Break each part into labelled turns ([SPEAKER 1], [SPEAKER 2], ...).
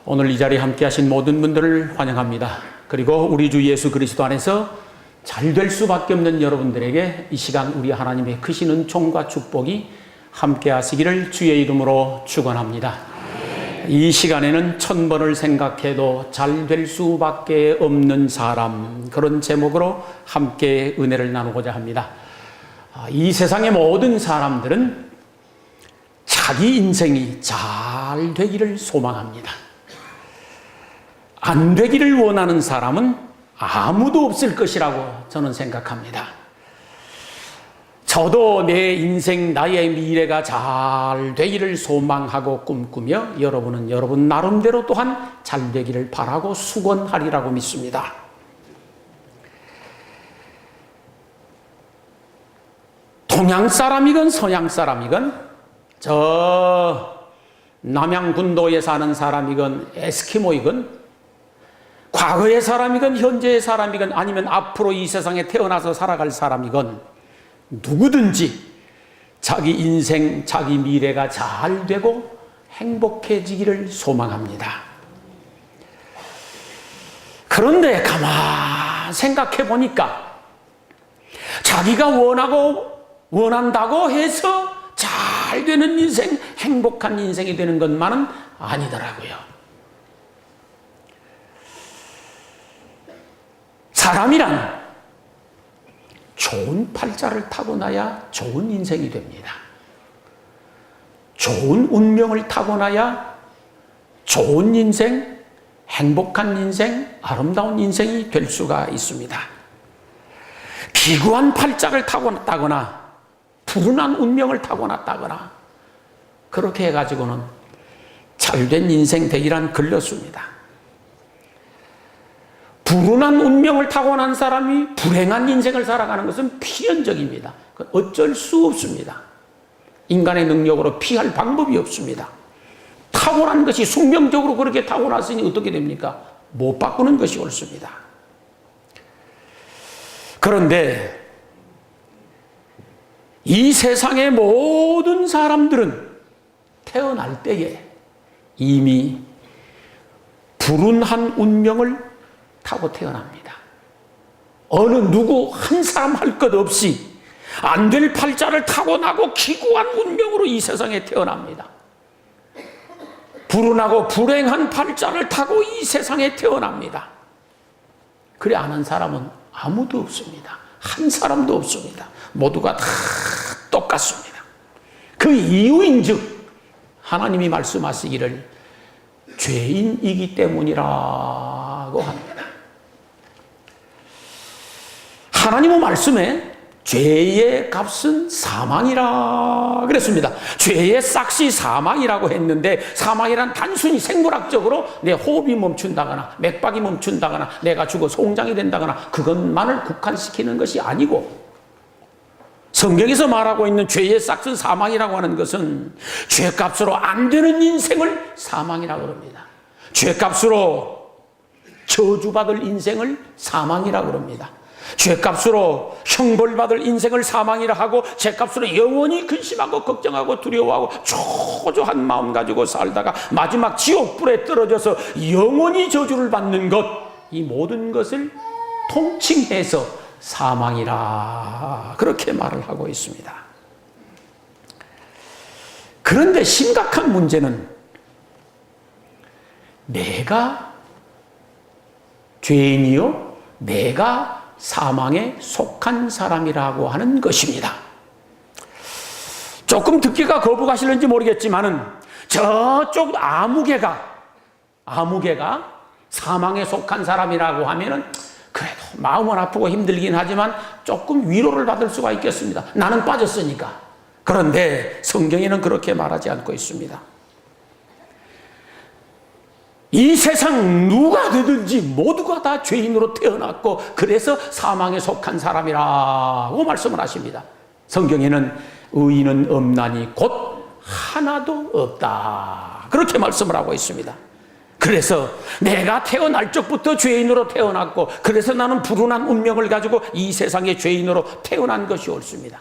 [SPEAKER 1] 오늘 이 자리에 함께 하신 모든 분들을 환영합니다. 그리고 우리 주 예수 그리스도 안에서 잘 될 수밖에 없는 여러분들에게 이 시간 우리 하나님의 크신 은총과 축복이 함께 하시기를 주의 이름으로 축원합니다. 이 시간에는 1000번을 생각해도 잘 될 수밖에 없는 사람, 그런 제목으로 함께 은혜를 나누고자 합니다. 이 세상의 모든 사람들은 자기 인생이 잘 되기를 소망합니다. 안 되기를 원하는 사람은 아무도 없을 것이라고 저는 생각합니다. 저도 내 인생, 나의 미래가 잘 되기를 소망하고 꿈꾸며 여러분은 여러분 나름대로 또한 잘 되기를 바라고 수건하리라고 믿습니다. 동양 사람이건 서양 사람이건 저 남양군도에 사는 사람이건 에스키모이건 과거의 사람이건 현재의 사람이건 아니면 앞으로 이 세상에 태어나서 살아갈 사람이건 누구든지 자기 인생, 자기 미래가 잘 되고 행복해지기를 소망합니다. 그런데 가만 생각해 보니까 자기가 원한다고 해서 잘 되는 인생, 행복한 인생이 되는 것만은 아니더라고요. 사람이란 좋은 팔자를 타고나야 좋은 인생이 됩니다. 좋은 운명을 타고나야 좋은 인생, 행복한 인생, 아름다운 인생이 될 수가 있습니다. 기구한 팔자를 타고났다거나 불운한 운명을 타고났다거나 그렇게 해가지고는 잘된 인생 되기란 글렀습니다. 불운한 운명을 타고난 사람이 불행한 인생을 살아가는 것은 필연적입니다. 어쩔 수 없습니다. 인간의 능력으로 피할 방법이 없습니다. 타고난 것이 숙명적으로 그렇게 타고났으니 어떻게 됩니까? 못 바꾸는 것이 옳습니다. 그런데 이 세상의 모든 사람들은 태어날 때에 이미 불운한 운명을 타고 태어납니다. 어느 누구 한 사람 할 것 없이 안 될 팔자를 타고나고 기구한 운명으로 이 세상에 태어납니다. 불운하고 불행한 팔자를 타고 이 세상에 태어납니다. 그래 안 한 사람은 아무도 없습니다. 한 사람도 없습니다. 모두가 다 똑같습니다. 그 이유인즉 하나님이 말씀하시기를 죄인이기 때문이라고 합니다. 하나님의 말씀에 죄의 값은 사망이라 그랬습니다. 죄의 싹시 사망이라고 했는데 사망이란 단순히 생물학적으로 내 호흡이 멈춘다거나 맥박이 멈춘다거나 내가 죽어 송장이 된다거나 그것만을 국한시키는 것이 아니고 성경에서 말하고 있는 죄의 싹은 사망이라고 하는 것은 죄값으로 안 되는 인생을 사망이라고 합니다. 죄값으로 저주받을 인생을 사망이라고 합니다. 죄값으로 형벌받을 인생을 사망이라 하고 죄값으로 영원히 근심하고 걱정하고 두려워하고 초조한 마음 가지고 살다가 마지막 지옥불에 떨어져서 영원히 저주를 받는 것, 이 모든 것을 통칭해서 사망이라 그렇게 말을 하고 있습니다. 그런데 심각한 문제는 내가 죄인이요? 내가 사망에 속한 사람이라고 하는 것입니다. 조금 듣기가 거부가실는지 모르겠지만은 저쪽 아무개가 사망에 속한 사람이라고 하면은 그래도 마음은 아프고 힘들긴 하지만 조금 위로를 받을 수가 있겠습니다. 나는 빠졌으니까. 그런데 성경에는 그렇게 말하지 않고 있습니다. 이 세상 누가 되든지 모두가 다 죄인으로 태어났고 그래서 사망에 속한 사람이라고 말씀을 하십니다. 성경에는 의인은 없나니 곧 하나도 없다 그렇게 말씀을 하고 있습니다. 그래서 내가 태어날 적부터 죄인으로 태어났고 그래서 나는 불운한 운명을 가지고 이 세상의 죄인으로 태어난 것이 옳습니다.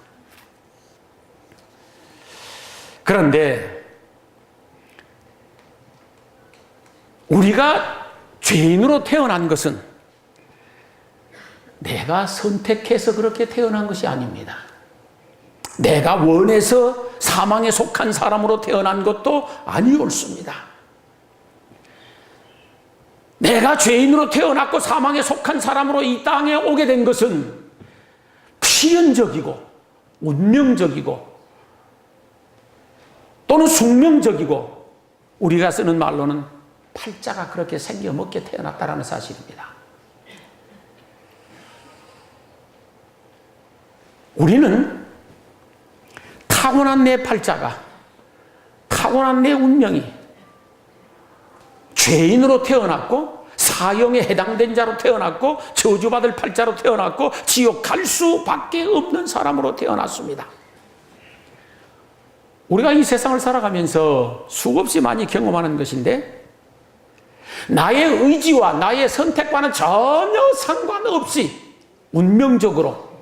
[SPEAKER 1] 그런데 우리가 죄인으로 태어난 것은 내가 선택해서 그렇게 태어난 것이 아닙니다. 내가 원해서 사망에 속한 사람으로 태어난 것도 아니었습니다. 내가 죄인으로 태어났고 사망에 속한 사람으로 이 땅에 오게 된 것은 필연적이고 운명적이고 또는 숙명적이고 우리가 쓰는 말로는 팔자가 그렇게 생겨먹게 태어났다는 사실입니다. 우리는 타고난 내 팔자가, 타고난 내 운명이 죄인으로 태어났고 사형에 해당된 자로 태어났고 저주받을 팔자로 태어났고 지옥 갈 수밖에 없는 사람으로 태어났습니다. 우리가 이 세상을 살아가면서 수없이 많이 경험하는 것인데 나의 의지와 나의 선택과는 전혀 상관없이 운명적으로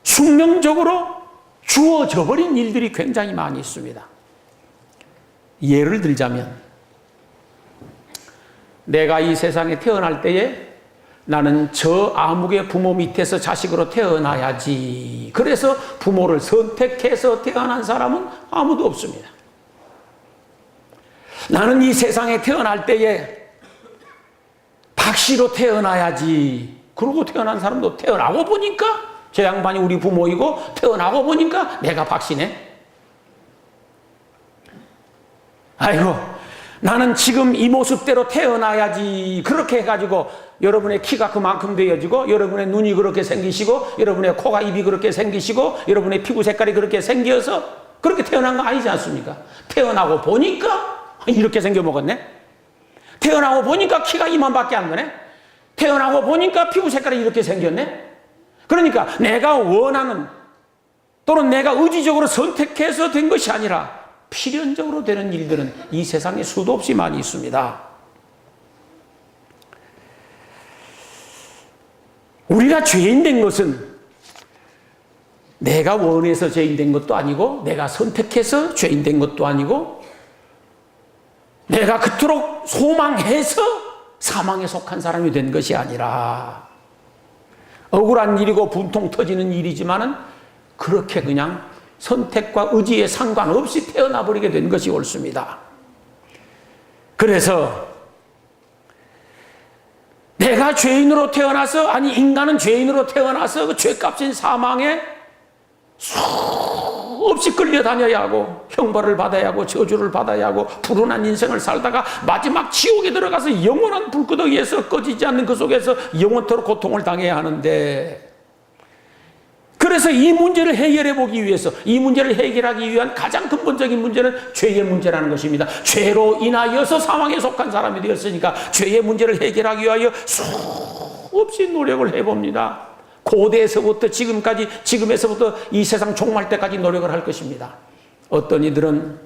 [SPEAKER 1] 숙명적으로 주어져 버린 일들이 굉장히 많이 있습니다. 예를 들자면 내가 이 세상에 태어날 때에 나는 저 아무개 부모 밑에서 자식으로 태어나야지. 그래서 부모를 선택해서 태어난 사람은 아무도 없습니다. 나는 이 세상에 태어날 때에 박씨로 태어나야지. 그러고 태어난 사람도 태어나고 보니까 저 양반이 우리 부모이고 태어나고 보니까 내가 박씨네. 아이고 나는 지금 이 모습대로 태어나야지. 그렇게 해가지고 여러분의 키가 그만큼 되어지고 여러분의 눈이 그렇게 생기시고 여러분의 코가 입이 그렇게 생기시고 여러분의 피부 색깔이 그렇게 생겨서 그렇게 태어난 거 아니지 않습니까? 태어나고 보니까 이렇게 생겨 먹었네. 태어나고 보니까 키가 이만밖에 안 되네. 태어나고 보니까 피부 색깔이 이렇게 생겼네. 그러니까 내가 원하는 또는 내가 의지적으로 선택해서 된 것이 아니라 필연적으로 되는 일들은 이 세상에 수도 없이 많이 있습니다. 우리가 죄인 된 것은 내가 원해서 죄인 된 것도 아니고 내가 선택해서 죄인 된 것도 아니고 내가 그토록 소망해서 사망에 속한 사람이 된 것이 아니라 억울한 일이고 분통 터지는 일이지만은 그렇게 그냥 선택과 의지에 상관없이 태어나 버리게 된 것이 옳습니다. 그래서 내가 죄인으로 태어나서 아니 인간은 죄인으로 태어나서 그 죄값인 사망에 수없이 끌려다녀야 하고 형벌을 받아야 하고 저주를 받아야 하고 불운한 인생을 살다가 마지막 지옥에 들어가서 영원한 불구덩이에서 꺼지지 않는 그 속에서 영원토록 고통을 당해야 하는데 그래서 이 문제를 해결해 보기 위해서 이 문제를 해결하기 위한 가장 근본적인 문제는 죄의 문제라는 것입니다. 죄로 인하여서 사망에 속한 사람이 되었으니까 죄의 문제를 해결하기 위하여 수없이 노력을 해봅니다. 고대에서부터 지금까지 지금에서부터 이 세상 종말 때까지 노력을 할 것입니다. 어떤 이들은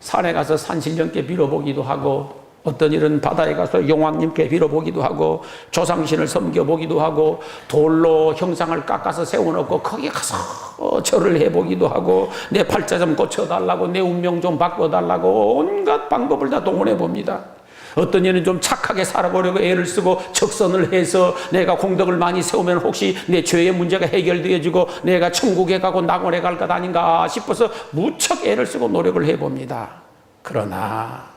[SPEAKER 1] 산에 가서 산신령께 빌어보기도 하고 어떤 이들은 바다에 가서 용왕님께 빌어보기도 하고 조상신을 섬겨보기도 하고 돌로 형상을 깎아서 세워놓고 거기 가서 절을 해보기도 하고 내 팔자 좀 고쳐달라고 내 운명 좀 바꿔달라고 온갖 방법을 다 동원해봅니다. 어떤 이는 좀 착하게 살아보려고 애를 쓰고 적선을 해서 내가 공덕을 많이 세우면 혹시 내 죄의 문제가 해결되어지고 내가 천국에 가고 낙원에 갈 것 아닌가 싶어서 무척 애를 쓰고 노력을 해봅니다. 그러나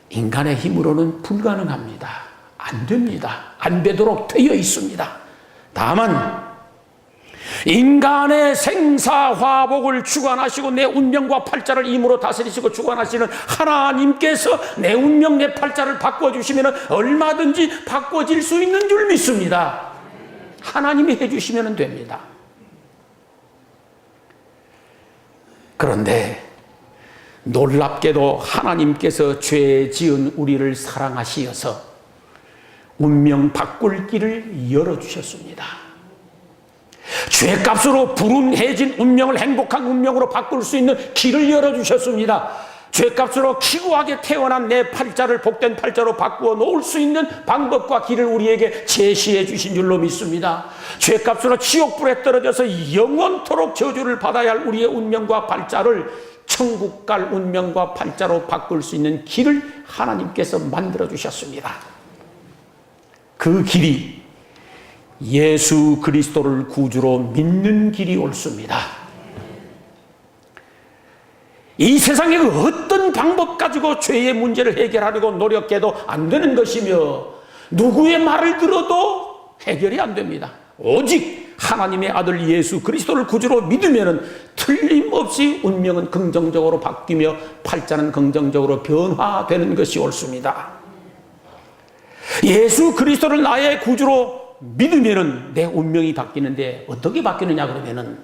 [SPEAKER 1] 인간의 힘으로는 불가능합니다. 안 됩니다. 안 되도록 되어 있습니다. 다만 인간의 생사화복을 주관하시고 내 운명과 팔자를 힘으로 다스리시고 주관하시는 하나님께서 내 운명 내 팔자를 바꿔주시면 얼마든지 바꿔질 수 있는 줄 믿습니다. 하나님이 해주시면 됩니다. 그런데 놀랍게도 하나님께서 죄 지은 우리를 사랑하시어서 운명 바꿀 길을 열어주셨습니다. 죄값으로 불운해진 운명을 행복한 운명으로 바꿀 수 있는 길을 열어주셨습니다. 죄값으로 키고하게 태어난 내 팔자를 복된 팔자로 바꾸어 놓을 수 있는 방법과 길을 우리에게 제시해 주신 줄로 믿습니다. 죄값으로 지옥불에 떨어져서 영원토록 저주를 받아야 할 우리의 운명과 팔자를 천국 갈 운명과 팔자로 바꿀 수 있는 길을 하나님께서 만들어 주셨습니다. 그 길이 예수 그리스도를 구주로 믿는 길이 옳습니다. 이 세상에 어떤 방법 가지고 죄의 문제를 해결하려고 노력해도 안 되는 것이며 누구의 말을 들어도 해결이 안 됩니다. 오직 하나님의 아들 예수 그리스도를 구주로 믿으면 틀림없이 운명은 긍정적으로 바뀌며 팔자는 긍정적으로 변화되는 것이 옳습니다. 예수 그리스도를 나의 구주로 믿으면 내 운명이 바뀌는데 어떻게 바뀌느냐 그러면은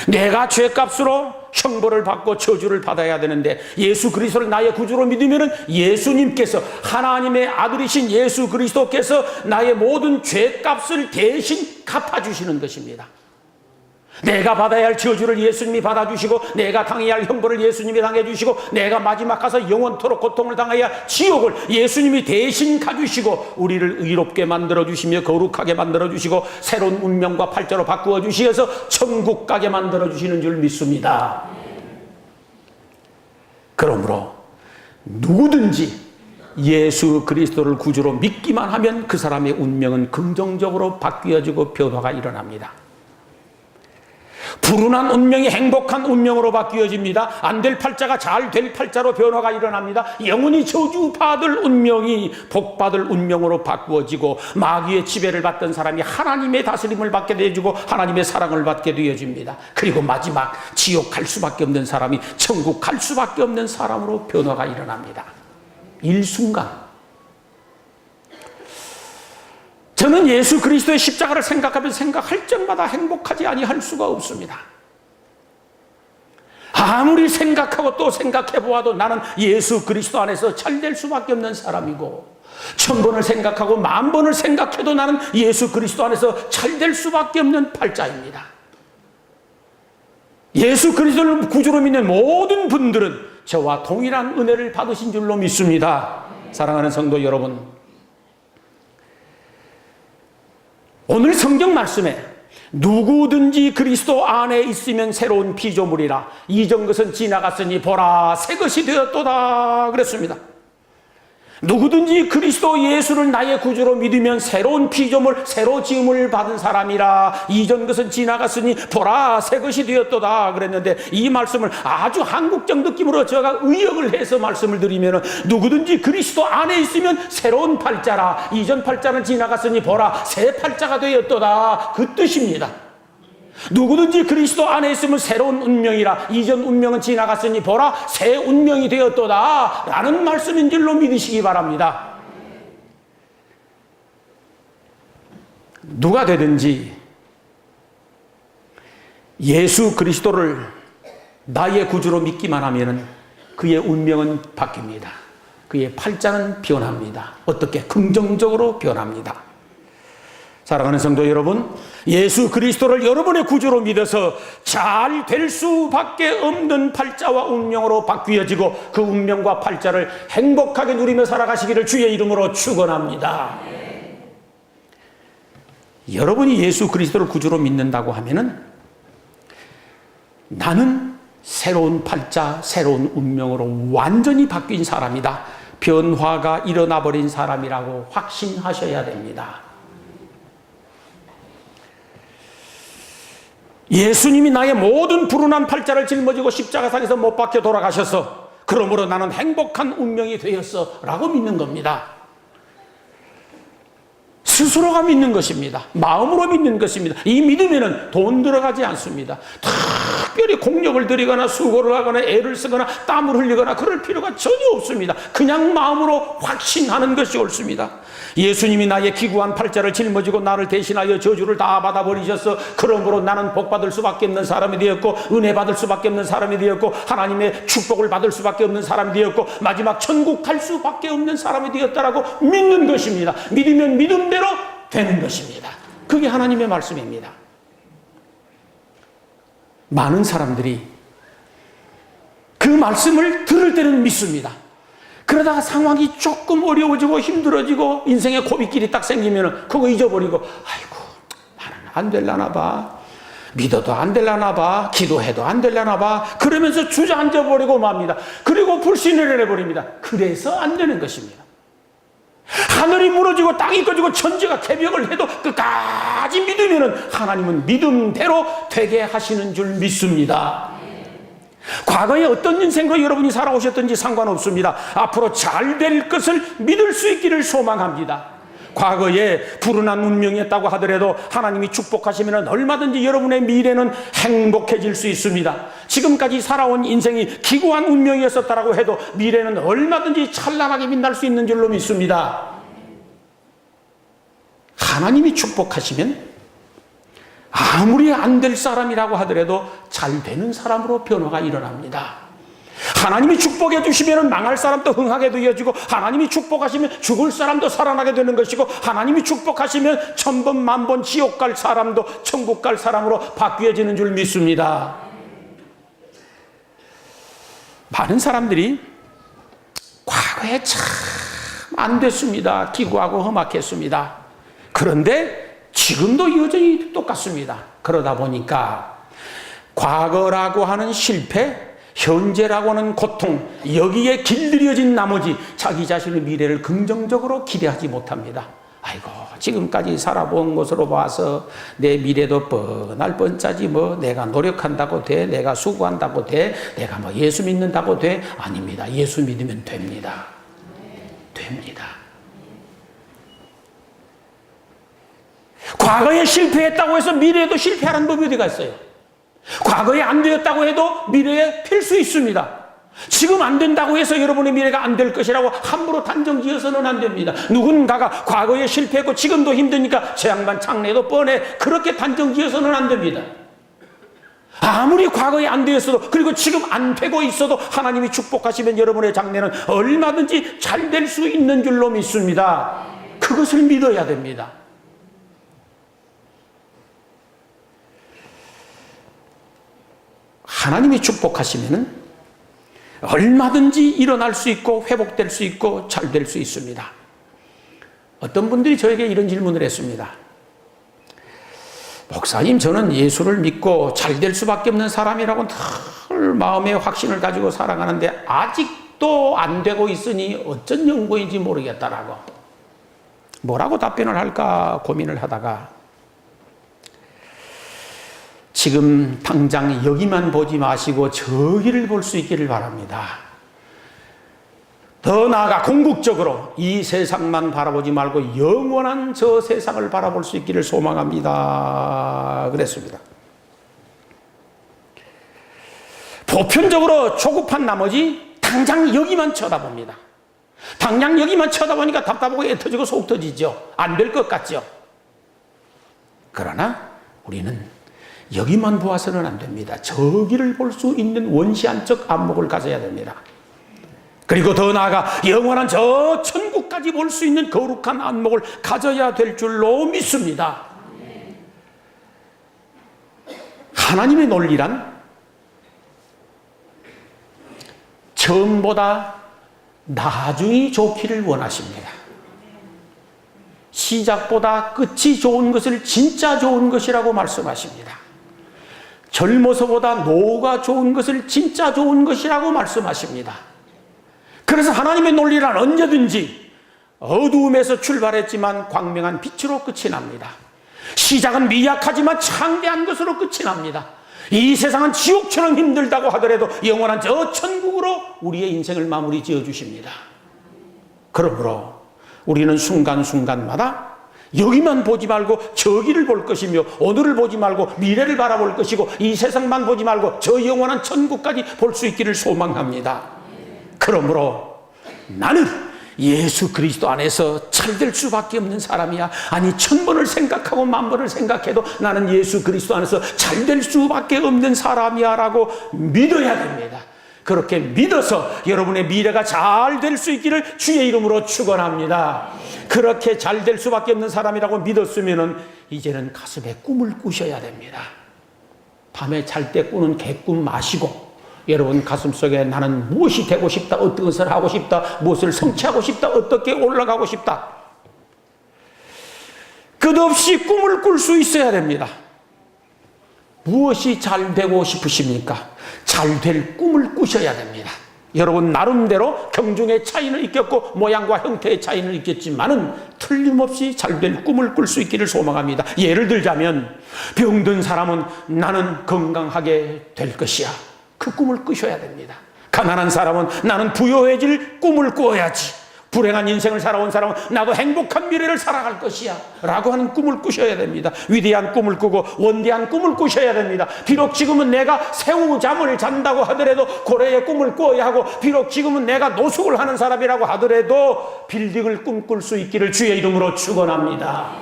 [SPEAKER 1] 내가 죄값으로 형벌을 받고 저주를 받아야 되는데 예수 그리스도를 나의 구주로 믿으면 예수님께서 하나님의 아들이신 예수 그리스도께서 나의 모든 죄값을 대신 갚아주시는 것입니다. 내가 받아야 할 저주를 예수님이 받아주시고 내가 당해야 할 형벌을 예수님이 당해주시고 내가 마지막 가서 영원토록 고통을 당해야 지옥을 예수님이 대신 가주시고 우리를 의롭게 만들어주시며 거룩하게 만들어주시고 새로운 운명과 팔자로 바꾸어 주시어서 천국 가게 만들어주시는 줄 믿습니다. 그러므로 누구든지 예수 그리스도를 구주로 믿기만 하면 그 사람의 운명은 긍정적으로 바뀌어지고 변화가 일어납니다. 불운한 운명이 행복한 운명으로 바뀌어집니다. 안 될 팔자가 잘 될 팔자로 변화가 일어납니다. 영원히 저주받을 운명이 복받을 운명으로 바꾸어지고 마귀의 지배를 받던 사람이 하나님의 다스림을 받게 되어지고 하나님의 사랑을 받게 되어집니다. 그리고 마지막 지옥 갈 수밖에 없는 사람이 천국 갈 수밖에 없는 사람으로 변화가 일어납니다. 일순간. 저는 예수 그리스도의 십자가를 생각하면 생각할 적마다 행복하지 아니할 수가 없습니다. 아무리 생각하고 또 생각해 보아도 나는 예수 그리스도 안에서 잘 될 수밖에 없는 사람이고 1000번을 생각하고 10,000번을 생각해도 나는 예수 그리스도 안에서 잘 될 수밖에 없는 팔자입니다. 예수 그리스도를 구주로 믿는 모든 분들은 저와 동일한 은혜를 받으신 줄로 믿습니다. 사랑하는 성도 여러분, 오늘 성경 말씀에 누구든지 그리스도 안에 있으면 새로운 피조물이라 이전 것은 지나갔으니 보라 새 것이 되었도다 그랬습니다. 누구든지 그리스도 예수를 나의 구주로 믿으면 새로운 피조물 새로 지음을 받은 사람이라 이전 것은 지나갔으니 보라 새 것이 되었도다 그랬는데 이 말씀을 아주 한국적 느낌으로 제가 의역을 해서 말씀을 드리면 누구든지 그리스도 안에 있으면 새로운 팔자라 이전 팔자는 지나갔으니 보라 새 팔자가 되었도다 그 뜻입니다. 누구든지 그리스도 안에 있으면 새로운 운명이라 이전 운명은 지나갔으니 보라 새 운명이 되었도다 라는 말씀인 줄로 믿으시기 바랍니다. 누가 되든지 예수 그리스도를 나의 구주로 믿기만 하면 그의 운명은 바뀝니다. 그의 팔자는 변합니다. 어떻게? 긍정적으로 변합니다. 사랑하는 성도 여러분, 예수 그리스도를 여러분의 구주로 믿어서 잘 될 수밖에 없는 팔자와 운명으로 바뀌어지고 그 운명과 팔자를 행복하게 누리며 살아가시기를 주의 이름으로 축원합니다. 여러분이 예수 그리스도를 구주로 믿는다고 하면은 나는 새로운 팔자, 새로운 운명으로 완전히 바뀐 사람이다. 변화가 일어나 버린 사람이라고 확신하셔야 됩니다. 예수님이 나의 모든 불운한 팔자를 짊어지고 십자가상에서 못 박혀 돌아가셔서 그러므로 나는 행복한 운명이 되었어 라고 믿는 겁니다. 스스로가 믿는 것입니다. 마음으로 믿는 것입니다. 이 믿음에는 돈 들어가지 않습니다. 특별히 공력을 들이거나 수고를 하거나 애를 쓰거나 땀을 흘리거나 그럴 필요가 전혀 없습니다. 그냥 마음으로 확신하는 것이 옳습니다. 예수님이 나의 기구한 팔자를 짊어지고 나를 대신하여 저주를 다 받아버리셔서 그러므로 나는 복받을 수밖에 없는 사람이 되었고 은혜 받을 수밖에 없는 사람이 되었고 하나님의 축복을 받을 수밖에 없는 사람이 되었고 마지막 천국 갈 수밖에 없는 사람이 되었다라고 믿는 것입니다. 믿으면 믿음대로 되는 것입니다. 그게 하나님의 말씀입니다. 많은 사람들이 그 말씀을 들을 때는 믿습니다. 그러다가 상황이 조금 어려워지고 힘들어지고 인생의 고비길이 딱 생기면 그거 잊어버리고 아이고 나는 안 될라나 봐. 믿어도 안 되려나 봐, 기도해도 안 되려나 봐, 그러면서 주저앉아 버리고 맙니다. 그리고 불신을 해버립니다. 그래서 안 되는 것입니다. 하늘이 무너지고 땅이 꺼지고 천지가 개벽을 해도 끝까지 믿으면 하나님은 믿음대로 되게 하시는 줄 믿습니다. 과거에 어떤 인생과 여러분이 살아오셨든지 상관없습니다. 앞으로 잘 될 것을 믿을 수 있기를 소망합니다. 과거에 불운한 운명이었다고 하더라도 하나님이 축복하시면 얼마든지 여러분의 미래는 행복해질 수 있습니다. 지금까지 살아온 인생이 기구한 운명이었었다고 해도 미래는 얼마든지 찬란하게 빛날 수 있는 줄로 믿습니다. 하나님이 축복하시면 아무리 안 될 사람이라고 하더라도 잘 되는 사람으로 변화가 일어납니다. 하나님이 축복해 주시면 망할 사람도 흥하게 되어지고, 하나님이 축복하시면 죽을 사람도 살아나게 되는 것이고, 하나님이 축복하시면 천번 만번 지옥 갈 사람도 천국 갈 사람으로 바뀌어지는 줄 믿습니다. 많은 사람들이 과거에 참 안 됐습니다. 기구하고 험악했습니다. 그런데 지금도 여전히 똑같습니다. 그러다 보니까 과거라고 하는 실패, 현재라고 하는 고통, 여기에 길들여진 나머지 자기 자신의 미래를 긍정적으로 기대하지 못합니다. 아이고, 지금까지 살아본 것으로 봐서 내 미래도 뻔할 뻔짜지 뭐, 내가 노력한다고 돼, 내가 수고한다고 돼, 내가 뭐 예수 믿는다고 돼. 아닙니다. 예수 믿으면 됩니다. 됩니다. 과거에 실패했다고 해서 미래에도 실패하는 법이 어디가 있어요? 과거에 안 되었다고 해도 미래에 필 수 있습니다. 지금 안 된다고 해서 여러분의 미래가 안 될 것이라고 함부로 단정 지어서는 안 됩니다. 누군가가 과거에 실패했고 지금도 힘드니까 저 양반 장래도 뻔해, 그렇게 단정 지어서는 안 됩니다. 아무리 과거에 안 되었어도, 그리고 지금 안 되고 있어도 하나님이 축복하시면 여러분의 장래는 얼마든지 잘 될 수 있는 줄로 믿습니다. 그것을 믿어야 됩니다. 하나님이 축복하시면 얼마든지 일어날 수 있고 회복될 수 있고 잘 될 수 있습니다. 어떤 분들이 저에게 이런 질문을 했습니다. 목사님, 저는 예수를 믿고 잘 될 수밖에 없는 사람이라고 늘 마음의 확신을 가지고 살아가는데 아직도 안 되고 있으니 어쩐 연고인지 모르겠다라고. 뭐라고 답변을 할까 고민을 하다가, 지금 당장 여기만 보지 마시고 저기를 볼 수 있기를 바랍니다. 더 나아가 궁극적으로 이 세상만 바라보지 말고 영원한 저 세상을 바라볼 수 있기를 소망합니다. 그랬습니다. 보편적으로 조급한 나머지 당장 여기만 쳐다봅니다. 당장 여기만 쳐다보니까 답답하고 애 터지고 속 터지죠. 안 될 것 같죠. 그러나 우리는 여기만 보아서는 안 됩니다. 저기를 볼 수 있는 원시안적 안목을 가져야 됩니다. 그리고 더 나아가 영원한 저 천국까지 볼 수 있는 거룩한 안목을 가져야 될 줄로 믿습니다. 하나님의 논리란 처음보다 나중이 좋기를 원하십니다. 시작보다 끝이 좋은 것을 진짜 좋은 것이라고 말씀하십니다. 젊어서보다 노후가 좋은 것을 진짜 좋은 것이라고 말씀하십니다. 그래서 하나님의 논리란 언제든지 어두움에서 출발했지만 광명한 빛으로 끝이 납니다. 시작은 미약하지만 창대한 것으로 끝이 납니다. 이 세상은 지옥처럼 힘들다고 하더라도 영원한 저 천국으로 우리의 인생을 마무리 지어 주십니다. 그러므로 우리는 순간순간마다 여기만 보지 말고 저기를 볼 것이며, 오늘을 보지 말고 미래를 바라볼 것이고, 이 세상만 보지 말고 저 영원한 천국까지 볼 수 있기를 소망합니다. 그러므로 나는 예수 그리스도 안에서 잘 될 수밖에 없는 사람이야. 아니, 1000번을 생각하고 10,000번을 생각해도 나는 예수 그리스도 안에서 잘 될 수밖에 없는 사람이야 라고 믿어야 됩니다. 그렇게 믿어서 여러분의 미래가 잘 될 수 있기를 주의 이름으로 축원합니다. 그렇게 잘 될 수밖에 없는 사람이라고 믿었으면 이제는 가슴에 꿈을 꾸셔야 됩니다. 밤에 잘 때 꾸는 개꿈 마시고, 여러분 가슴속에 나는 무엇이 되고 싶다, 어떤 것을 하고 싶다, 무엇을 성취하고 싶다, 어떻게 올라가고 싶다, 끝없이 꿈을 꿀 수 있어야 됩니다. 무엇이 잘 되고 싶으십니까? 잘 될 꿈을 꾸셔야 됩니다. 여러분 나름대로 경중의 차이는 있겠고 모양과 형태의 차이는 있겠지만은 틀림없이 잘 될 꿈을 꿀 수 있기를 소망합니다. 예를 들자면 병든 사람은 나는 건강하게 될 것이야. 그 꿈을 꾸셔야 됩니다. 가난한 사람은 나는 부유해질 꿈을 꾸어야지. 불행한 인생을 살아온 사람은 나도 행복한 미래를 살아갈 것이야 라고 하는 꿈을 꾸셔야 됩니다. 위대한 꿈을 꾸고 원대한 꿈을 꾸셔야 됩니다. 비록 지금은 내가 새우잠을 잔다고 하더라도 고래의 꿈을 꾸어야 하고, 비록 지금은 내가 노숙을 하는 사람이라고 하더라도 빌딩을 꿈꿀 수 있기를 주의 이름으로 축원합니다.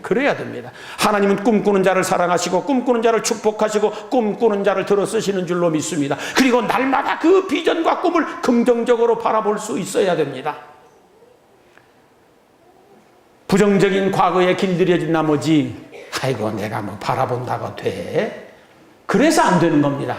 [SPEAKER 1] 그래야 됩니다. 하나님은 꿈꾸는 자를 사랑하시고 꿈꾸는 자를 축복하시고 꿈꾸는 자를 들어 쓰시는 줄로 믿습니다. 그리고 날마다 그 비전과 꿈을 긍정적으로 바라볼 수 있어야 됩니다. 부정적인 과거에 길들여진 나머지 아이고 내가 뭐 바라본다고 돼? 그래서 안 되는 겁니다.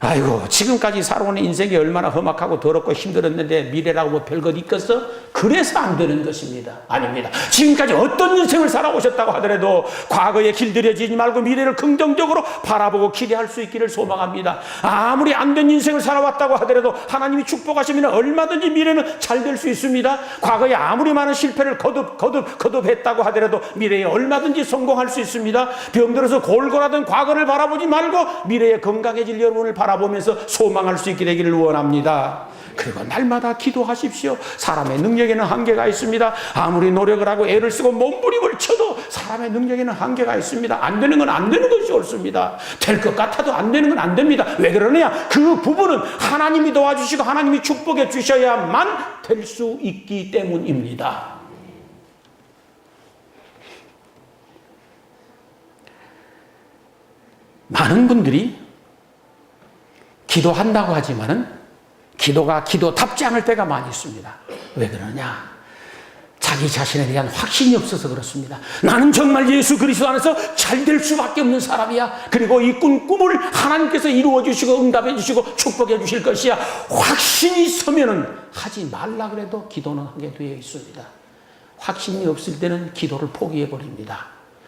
[SPEAKER 1] 아이고 지금까지 살아오는 인생이 얼마나 험악하고 더럽고 힘들었는데 미래라고 뭐 별것 있겠어? 그래서 안 되는 것입니다. 아닙니다. 지금까지 어떤 인생을 살아오셨다고 하더라도 과거에 길들여지지 말고 미래를 긍정적으로 바라보고 기대할 수 있기를 소망합니다. 아무리 안 된 인생을 살아왔다고 하더라도 하나님이 축복하시면 얼마든지 미래는 잘 될 수 있습니다. 과거에 아무리 많은 실패를 거듭했다고 하더라도 미래에 얼마든지 성공할 수 있습니다. 병들어서 골골하던 과거를 바라보지 말고 미래에 건강해질 여러분을 바라보면서 소망할 수 있게 되기를 원합니다. 그리고 날마다 기도하십시오. 사람의 능력에는 한계가 있습니다. 아무리 노력을 하고 애를 쓰고 몸부림을 쳐도 사람의 능력에는 한계가 있습니다. 안 되는 건 안 되는 것이 옳습니다. 될 것 같아도 안 되는 건 안 됩니다. 왜 그러느냐? 그 부분은 하나님이 도와주시고 하나님이 축복해 주셔야만 될 수 있기 때문입니다. 많은 분들이 기도한다고 하지만은 기도가 기도답지 않을 때가 많이 있습니다. 왜 그러냐? 자기 자신에 대한 확신이 없어서 그렇습니다. 나는 정말 예수 그리스도 안에서 잘 될 수밖에 없는 사람이야. 그리고 이 꿈을 하나님께서 이루어 주시고 응답해 주시고 축복해 주실 것이야. 확신이 서면은 하지 말라 그래도 기도는 하게 되어 있습니다. 확신이 없을 때는 기도를 포기해 버립니다.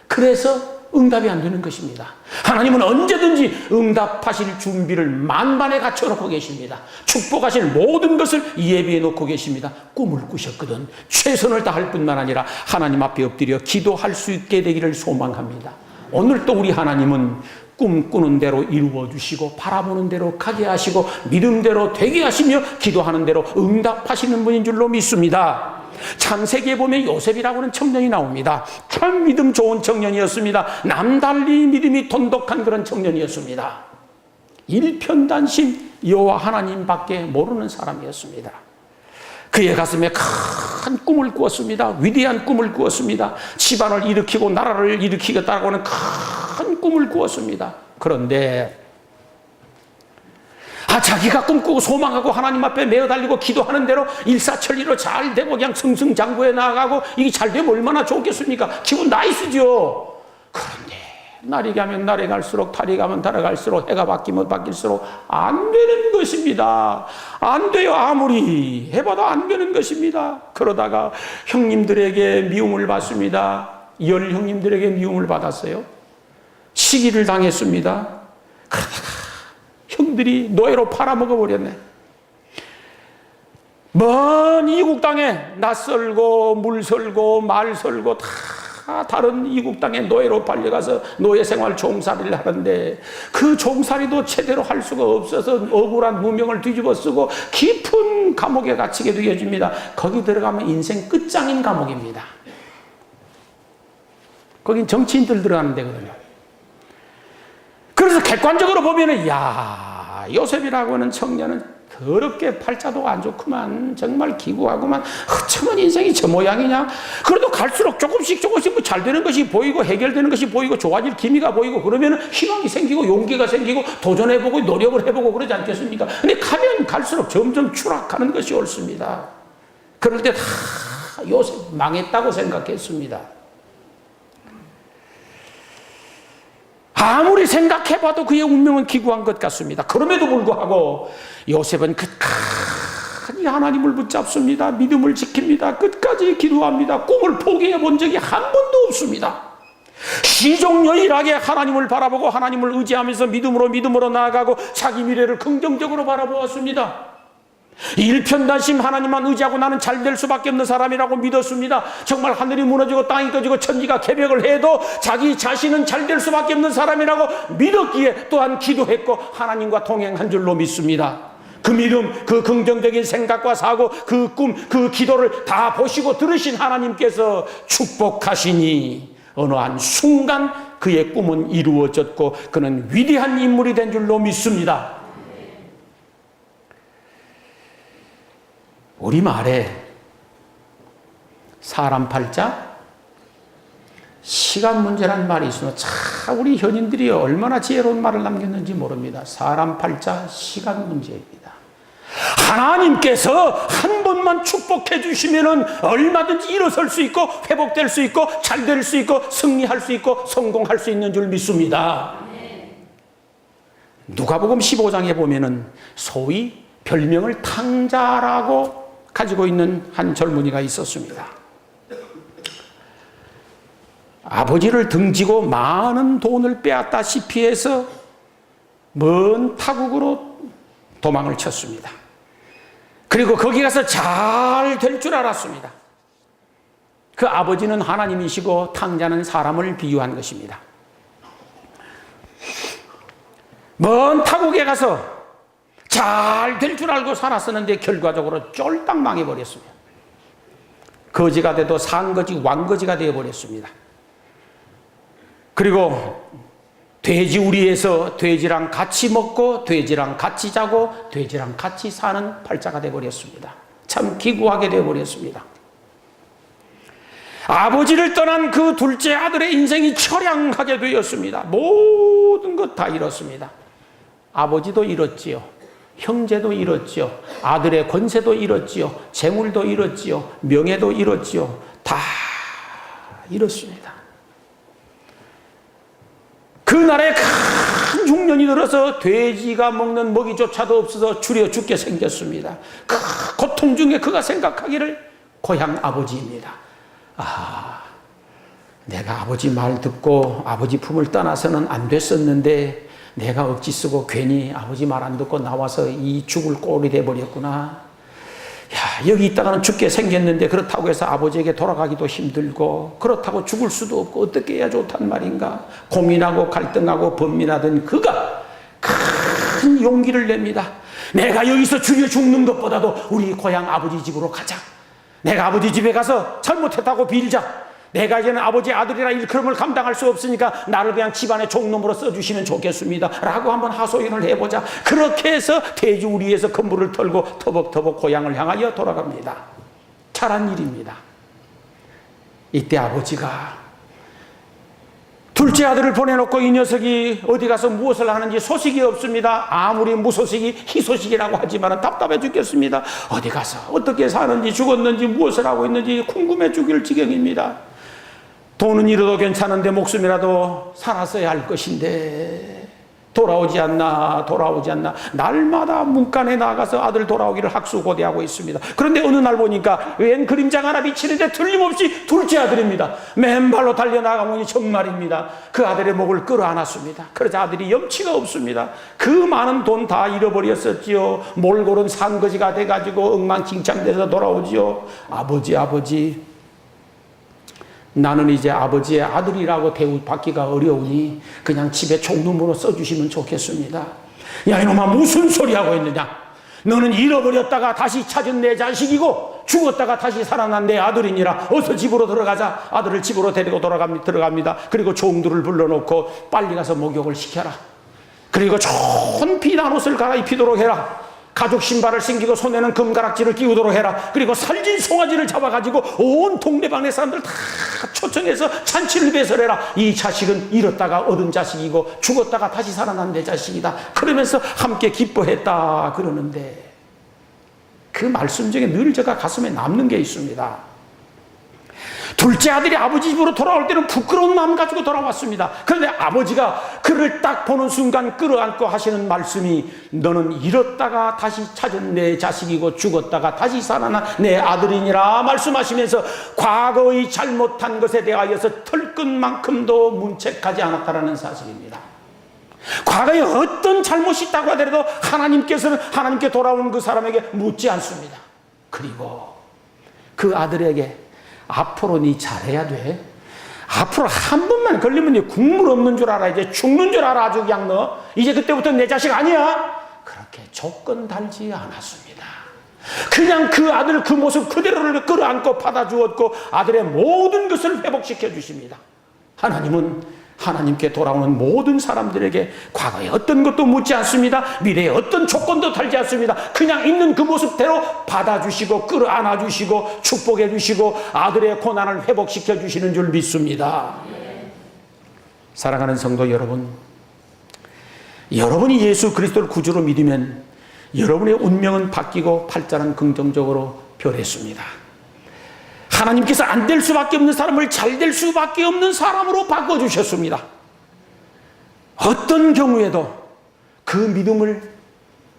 [SPEAKER 1] 그래서 응답이 안 되는 것입니다. 하나님은 언제든지 응답하실 준비를 만반에 갖춰놓고 계십니다. 축복하실 모든 것을 예비해 놓고 계십니다. 꿈을 꾸셨거든 최선을 다할 뿐만 아니라 하나님 앞에 엎드려 기도할 수 있게 되기를 소망합니다. 오늘 또 우리 하나님은 꿈꾸는 대로 이루어 주시고 바라보는 대로 가게 하시고 믿음대로 되게 하시며 기도하는 대로 응답하시는 분인 줄로 믿습니다. 창세기에 보면 요셉이라고 하는 청년이 나옵니다. 참 믿음 좋은 청년이었습니다. 남달리 믿음이 돈독한 그런 청년이었습니다. 일편단심 여호와 하나님밖에 모르는 사람이었습니다. 그의 가슴에 큰 꿈을 꾸었습니다. 위대한 꿈을 꾸었습니다. 집안을 일으키고 나라를 일으키겠다고 하는 큰 꿈을 꾸었습니다. 그런데 자기가 꿈꾸고 소망하고 하나님 앞에 매어 달리고 기도하는 대로 일사천리로 잘 되고 그냥 승승장구해 나아가고 이게 잘 되면 얼마나 좋겠습니까? 기분 나이스죠. 그런데 날이 가면 날이 갈수록 달이 가면 달이 갈수록 해가 바뀌면 바뀔수록 안 되는 것입니다. 안 돼요. 아무리 해봐도 안 되는 것입니다. 그러다가 형님들에게 미움을 받습니다. 열 형님들에게 미움을 받았어요. 시기를 당했습니다. 그러다가 형들이 노예로 팔아먹어버렸네. 먼 이국 땅에 낯설고 물설고 말설고 다 다른 이국 땅에 노예로 팔려가서 노예 생활 종살이를 하는데 그 종살이도 제대로 할 수가 없어서 억울한 무명을 뒤집어 쓰고 깊은 감옥에 갇히게 되어집니다. 거기 들어가면 인생 끝장인 감옥입니다. 거긴 정치인들 들어가는 데거든요. 그래서 객관적으로 보면은 요셉이라고 하는 청년은 더럽게 팔자도 안 좋구만, 정말 기구하구만, 허참한 인생이 저 모양이냐. 그래도 갈수록 조금씩 뭐 잘 되는 것이 보이고 해결되는 것이 보이고 좋아질 기미가 보이고 그러면 희망이 생기고 용기가 생기고 도전해보고 노력을 해보고 그러지 않겠습니까? 근데 가면 갈수록 점점 추락하는 것이 옳습니다. 그럴 때 다 요셉 망했다고 생각했습니다. 아무리 생각해봐도 그의 운명은 기구한 것 같습니다. 그럼에도 불구하고 요셉은 끝까지 하나님을 붙잡습니다. 믿음을 지킵니다. 끝까지 기도합니다. 꿈을 포기해 본 적이 한 번도 없습니다. 시종여일하게 하나님을 바라보고 하나님을 의지하면서 믿음으로 나아가고 자기 미래를 긍정적으로 바라보았습니다. 일편단심 하나님만 의지하고 나는 잘 될 수밖에 없는 사람이라고 믿었습니다. 정말 하늘이 무너지고 땅이 꺼지고 천지가 개벽을 해도 자기 자신은 잘 될 수밖에 없는 사람이라고 믿었기에 또한 기도했고 하나님과 동행한 줄로 믿습니다. 그 믿음, 그 긍정적인 생각과 사고, 그 꿈, 그 기도를 다 보시고 들으신 하나님께서 축복하시니 어느 한 순간 그의 꿈은 이루어졌고 그는 위대한 인물이 된 줄로 믿습니다. 우리말에 사람 팔자 시간 문제란 말이 있으면 참 우리 현인들이 얼마나 지혜로운 말을 남겼는지 모릅니다. 사람 팔자 시간 문제입니다. 하나님께서 한 번만 축복해 주시면은 얼마든지 일어설 수 있고 회복될 수 있고 잘 될 수 있고 승리할 수 있고 성공할 수 있는 줄 믿습니다. 누가복음 15장에 보면은 소위 별명을 탕자라고 가지고 있는 한 젊은이가 있었습니다. 아버지를 등지고 많은 돈을 빼앗다시피 해서 먼 타국으로 도망을 쳤습니다. 그리고 거기 가서 잘 될 줄 알았습니다. 그 아버지는 하나님이시고 탕자는 사람을 비유한 것입니다. 먼 타국에 가서 잘 될 줄 알고 살았었는데 결과적으로 쫄딱 망해버렸습니다. 거지가 돼도 산거지 왕거지가 되어버렸습니다. 그리고 돼지우리에서 돼지랑 같이 먹고 돼지랑 같이 자고 돼지랑 같이 사는 팔자가 되어버렸습니다. 참 기구하게 되어버렸습니다. 아버지를 떠난 그 둘째 아들의 인생이 처량하게 되었습니다. 모든 것 다 잃었습니다. 아버지도 잃었지요. 형제도 잃었지요. 아들의 권세도 잃었지요. 재물도 잃었지요. 명예도 잃었지요. 다 잃었습니다. 그날에 큰 흉년이 들어서 돼지가 먹는 먹이조차도 없어서 줄여 죽게 생겼습니다. 그 고통 중에 그가 생각하기를 고향 아버지입니다. 내가 아버지 말 듣고 아버지 품을 떠나서는 안 됐었는데 내가 억지 쓰고 괜히 아버지 말 안 듣고 나와서 이 죽을 꼴이 돼버렸구나. 여기 있다가는 죽게 생겼는데 그렇다고 해서 아버지에게 돌아가기도 힘들고 그렇다고 죽을 수도 없고 어떻게 해야 좋단 말인가. 고민하고 갈등하고 번민하던 그가 큰 용기를 냅니다. 내가 여기서 죽여 죽는 것보다도 우리 고향 아버지 집으로 가자. 내가 아버지 집에 가서 잘못했다고 빌자. 내가 이제는 아버지 아들이라 일컬음을 감당할 수 없으니까 나를 그냥 집안의 종놈으로 써주시면 좋겠습니다 라고 한번 하소연을 해보자. 그렇게 해서 돼지우리에서 건물을 털고 터벅터벅 고향을 향하여 돌아갑니다. 잘한 일입니다. 이때 아버지가 둘째 아들을 보내놓고 이 녀석이 어디 가서 무엇을 하는지 소식이 없습니다. 아무리 무소식이 희소식이라고 하지만 답답해 죽겠습니다. 어디 가서 어떻게 사는지 죽었는지 무엇을 하고 있는지 궁금해 죽일 지경입니다. 돈은 잃어도 괜찮은데 목숨이라도 살았어야 할 것인데 돌아오지 않나. 날마다 문간에 나가서 아들 돌아오기를 학수고대하고 있습니다. 그런데 어느 날 보니까 웬 그림자가 하나 비치는데 틀림없이 둘째 아들입니다. 맨발로 달려나가보니 정말입니다. 그 아들의 목을 끌어안았습니다. 그러자 아들이 염치가 없습니다. 그 많은 돈 다 잃어버렸었지요. 몰골은 산거지가 돼가지고 엉망진창돼서 돌아오지요. 아버지 나는 이제 아버지의 아들이라고 대우받기가 어려우니 그냥 집에 종놈으로 써주시면 좋겠습니다. 야 이놈아 무슨 소리 하고 있느냐. 너는 잃어버렸다가 다시 찾은 내 자식이고 죽었다가 다시 살아난 내 아들이니라. 어서 집으로 들어가자. 아들을 집으로 데리고 들어갑니다. 그리고 종들을 불러놓고 빨리 가서 목욕을 시켜라. 그리고 좋은 피난 옷을 갈아입히도록 해라. 가죽 신발을 신기고 손에는 금가락지를 끼우도록 해라. 그리고 살진 송아지를 잡아가지고 온 동네방네 사람들 다 초청해서 잔치를 배설해라. 이 자식은 잃었다가 얻은 자식이고 죽었다가 다시 살아난 내 자식이다. 그러면서 함께 기뻐했다 그러는데 그 말씀 중에 늘 제가 가슴에 남는 게 있습니다. 둘째 아들이 아버지 집으로 돌아올 때는 부끄러운 마음 가지고 돌아왔습니다. 그런데 아버지가 그 그를 딱 보는 순간 끌어안고 하시는 말씀이 너는 잃었다가 다시 찾은 내 자식이고 죽었다가 다시 살아난 내 아들이니라 말씀하시면서 과거의 잘못한 것에 대하여서 털끝만큼도 문책하지 않았다라는 사실입니다. 과거에 어떤 잘못이 있다고 하더라도 하나님께서는 하나님께 돌아오는 그 사람에게 묻지 않습니다. 그리고 그 아들에게 앞으로 네 잘해야 돼. 앞으로 한 번만 걸리면 네 국물 없는 줄 알아. 이제 죽는 줄 알아. 아주 그냥 너. 이제 그때부터 내 자식 아니야. 그렇게 조건 달지 않았습니다. 그냥 그 아들 그 모습 그대로를 끌어안고 받아주었고 아들의 모든 것을 회복시켜 주십니다. 하나님은 하나님께 돌아오는 모든 사람들에게 과거에 어떤 것도 묻지 않습니다. 미래에 어떤 조건도 달지 않습니다. 그냥 있는 그 모습대로 받아주시고 끌어안아 주시고 축복해 주시고 아들의 고난을 회복시켜 주시는 줄 믿습니다. 사랑하는 성도 여러분, 여러분이 예수 그리스도를 구주로 믿으면 여러분의 운명은 바뀌고 팔자는 긍정적으로 변했습니다. 하나님께서 안 될 수밖에 없는 사람을 잘 될 수밖에 없는 사람으로 바꿔주셨습니다. 어떤 경우에도 그 믿음을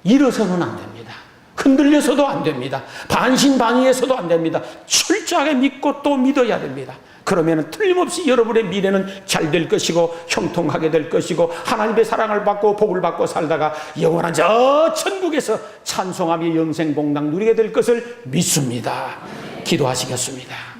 [SPEAKER 1] 잃어서는 안 됩니다. 흔들려서도 안 됩니다. 반신반의해서도 안 됩니다. 철저하게 믿고 또 믿어야 됩니다. 그러면 틀림없이 여러분의 미래는 잘 될 것이고 형통하게 될 것이고 하나님의 사랑을 받고 복을 받고 살다가 영원한 저 천국에서 찬송하며 영생복락 누리게 될 것을 믿습니다. 기도하시겠습니다.